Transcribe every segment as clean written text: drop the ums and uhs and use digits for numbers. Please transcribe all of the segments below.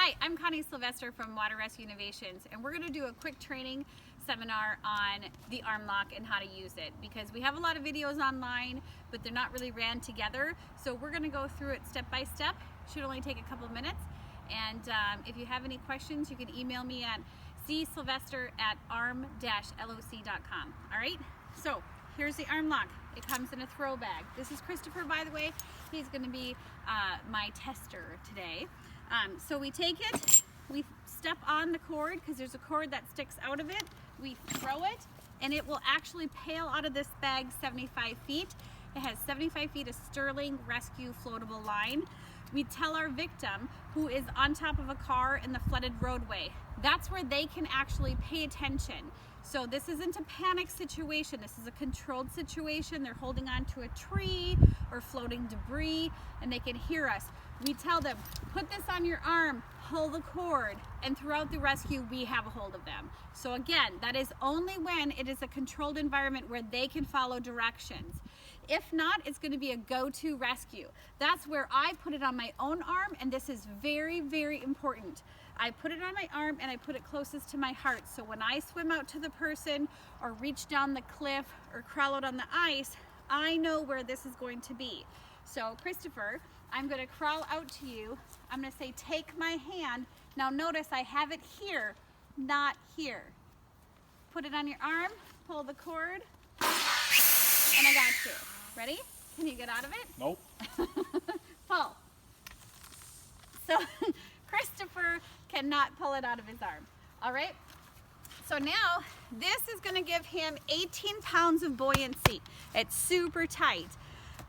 Hi, I'm Connie Sylvester from Water Rescue Innovations, and we're going to do a quick training seminar on the ARM-LOC and how to use it, because we have a lot of videos online, but they're not really ran together. So we're going to go through it step by step. Should only take a couple of minutes. And if you have any questions, you can email me at csylvester@arm-loc.com. All right, so here's the ARM-LOC. It comes in a throw bag. This is Christopher, by the way. He's going to be my tester today. So we take it, we step on the cord because there's a cord that sticks out of it. We throw it, and it will actually pail out of this bag 75 feet. It has 75 feet of Sterling rescue floatable line. We tell our victim, who is on top of a car in the flooded roadway, that's where they can actually pay attention. So this isn't a panic situation. This is a controlled situation. They're holding on to a tree or floating debris, and they can hear us. We tell them, put this on your arm, pull the cord, and throughout the rescue, we have a hold of them. So again, that is only when it is a controlled environment where they can follow directions. If not, it's going to be a go-to rescue. That's where I put it on my own arm, and this is very, very important. I put it on my arm and I put it closest to my heart. So when I swim out to the person or reach down the cliff or crawl out on the ice, I know where this is going to be. So Christopher, I'm going to crawl out to you. I'm going to say, take my hand. Now notice I have it here, not here. Put it on your arm, pull the cord, and I got you. Ready? Can you get out of it? Nope. Pull. So Christopher cannot pull it out of his arm. All right? So now this is going to give him 18 pounds of buoyancy. It's super tight.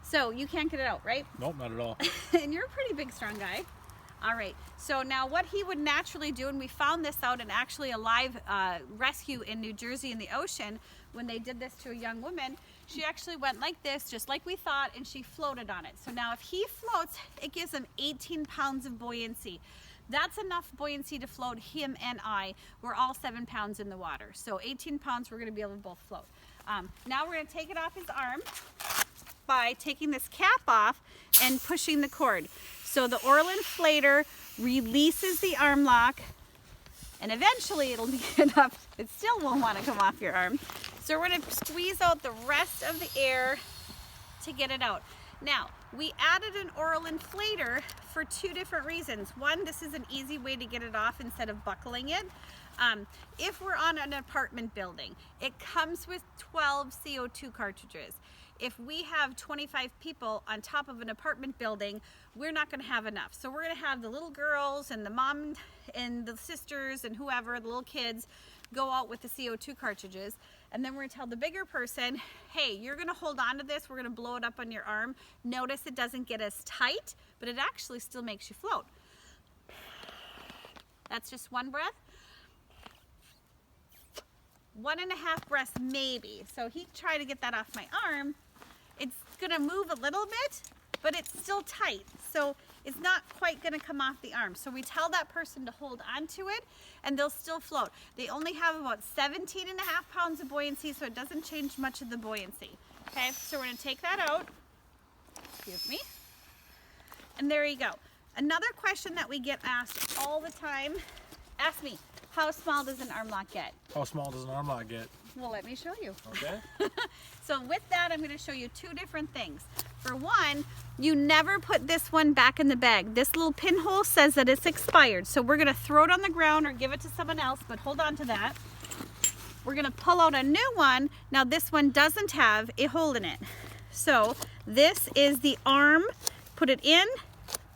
So you can't get it out, right? Nope, not at all. And you're a pretty big, strong guy. All right, so now what he would naturally do, and we found this out in actually a live rescue in New Jersey in the ocean, when they did this to a young woman, she actually went like this, just like we thought, and she floated on it. So now if he floats, it gives him 18 pounds of buoyancy. That's enough buoyancy to float him and I. We're all 7 pounds in the water. So 18 pounds, we're gonna be able to both float. Now we're gonna take it off his arm by taking this cap off and pushing the cord. So the oral inflator releases the ARM-LOC, and eventually it'll be enough. It still won't want to come off your arm. So we're going to squeeze out the rest of the air to get it out. Now, we added an oral inflator for two different reasons. One, this is an easy way to get it off instead of buckling it. If we're on an apartment building, it comes with 12 CO2 cartridges. If we have 25 people on top of an apartment building, we're not going to have enough. So we're going to have the little girls and the mom and the sisters and whoever, the little kids, go out with the CO2 cartridges. And then we're going to tell the bigger person, hey, you're going to hold on to this. We're going to blow it up on your arm. Notice it doesn't get as tight, but it actually still makes you float. That's just one breath. 1.5 breaths maybe. So he tried to get that off my arm. It's gonna move a little bit, but it's still tight. So it's not quite gonna come off the arm. So we tell that person to hold on to it and they'll still float. They only have about 17.5 pounds of buoyancy, so it doesn't change much of the buoyancy. Okay, so we're gonna take that out. Excuse me. And there you go. Another question that we get asked all the time, ask me, how small does an ARM-LOC get? How small does an ARM-LOC get? Well, let me show you. Okay. So with that, I'm going to show you two different things. For one, you never put this one back in the bag. This little pinhole says that it's expired. So we're going to throw it on the ground or give it to someone else, but hold on to that. We're going to pull out a new one. Now this one doesn't have a hole in it. So this is the arm. Put it in,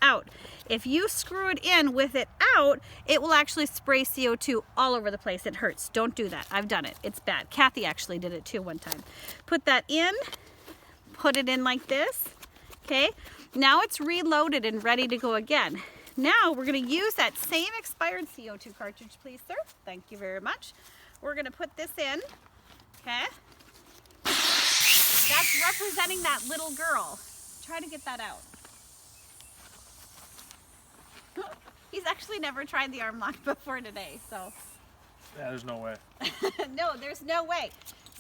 out. If you screw it in with it out, it will actually spray CO2 all over the place. It hurts. Don't do that. I've done it. It's bad. Kathy actually did it too one time. Put that in, put it in like this. Okay, now it's reloaded and ready to go again. Now we're going to use that same expired CO2 cartridge, please, sir. Thank you very much. We're going to put this in. Okay, that's representing that little girl. Try to get that out. He's actually never tried the ARM-LOC before today, so. Yeah, there's no way. No, there's no way.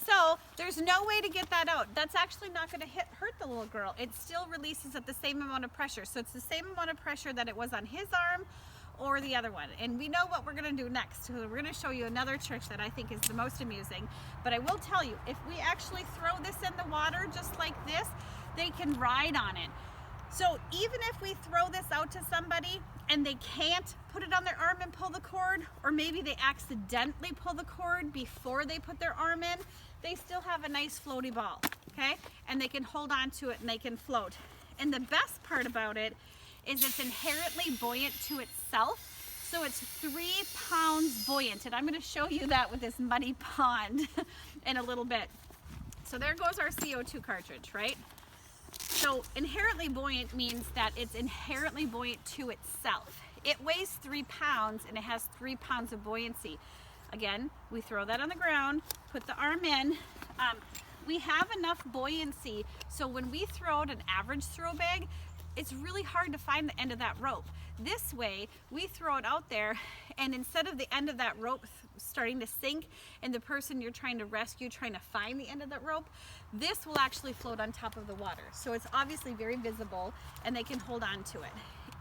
So there's no way to get that out. That's actually not going to hurt the little girl. It still releases at the same amount of pressure. So it's the same amount of pressure that it was on his arm or the other one. And we know what we're gonna do next. So we're gonna show you another trick that I think is the most amusing. But I will tell you, if we actually throw this in the water just like this, they can ride on it. So even if we throw this out to somebody and they can't put it on their arm and pull the cord, or maybe they accidentally pull the cord before they put their arm in, they still have a nice floaty ball, okay? And they can hold on to it and they can float. And the best part about it is it's inherently buoyant to itself. So it's 3 pounds buoyant. And I'm gonna show you that with this muddy pond in a little bit. So there goes our CO2 cartridge, right? So inherently buoyant means that it's inherently buoyant to itself. It weighs 3 pounds and it has 3 pounds of buoyancy. Again, we throw that on the ground, put the arm in. We have enough buoyancy, so when we throw out an average throw bag, it's really hard to find the end of that rope. This way, we throw it out there, and instead of the end of that rope starting to sink and the person you're trying to rescue trying to find the end of that rope, this will actually float on top of the water. So it's obviously very visible and they can hold on to it,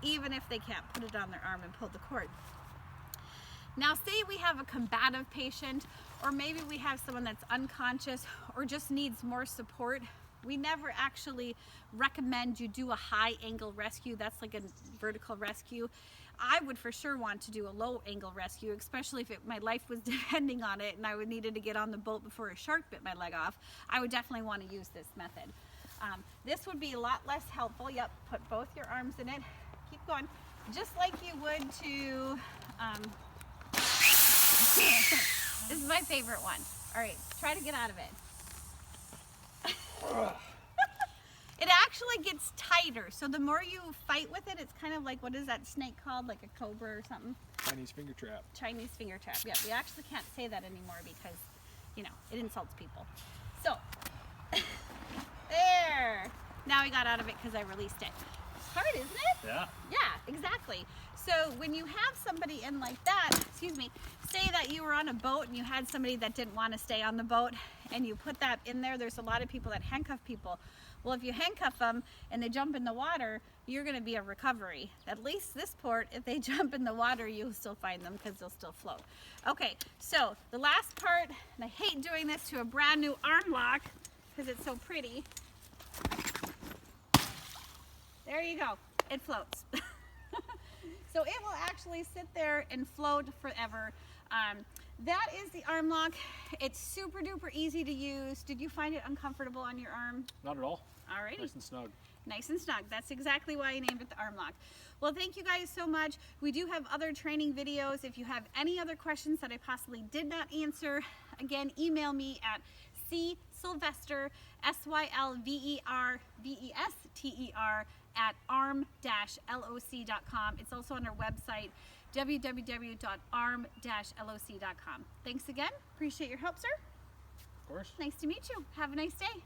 even if they can't put it on their arm and pull the cord. Now say we have a combative patient, or maybe we have someone that's unconscious or just needs more support. We never actually recommend you do a high angle rescue. That's like a vertical rescue. I would for sure want to do a low angle rescue, especially if my life was depending on it and I would needed to get on the boat before a shark bit my leg off. I would definitely want to use this method. This would be a lot less helpful. Yep, put both your arms in it. Keep going. Just like you would to, this is my favorite one. All right, try to get out of it. It actually gets tighter, so the more you fight with it, it's kind of like, what is that snake called? Like a cobra or something? Chinese finger trap. Chinese finger trap. Yeah, we actually can't say that anymore because, you know, it insults people. So, there. Now we got out of it because I released it. It's hard, isn't it? Yeah. Yeah, exactly. So when you have somebody in like that, excuse me, say that you were on a boat and you had somebody that didn't want to stay on the boat and you put that in there, there's a lot of people that handcuff people. Well, if you handcuff them and they jump in the water, you're going to be a recovery. At least this port, if they jump in the water, you'll still find them because they'll still float. Okay, so the last part, and I hate doing this to a brand new ARM-LOC because it's so pretty. There you go, it floats. So it will actually sit there and float forever. That is the ARM-LOC. It's super duper easy to use. Did you find it uncomfortable on your arm? Not at all. Alrighty. Nice and snug. Nice and snug. That's exactly why I named it the ARM-LOC. Well, thank you guys so much. We do have other training videos. If you have any other questions that I possibly did not answer, again, email me at csylvester, SYLVERVESTER at ARM-LOC.com. It's also on our website, www.arm-loc.com. Thanks again. Appreciate your help, sir. Of course. Nice to meet you. Have a nice day.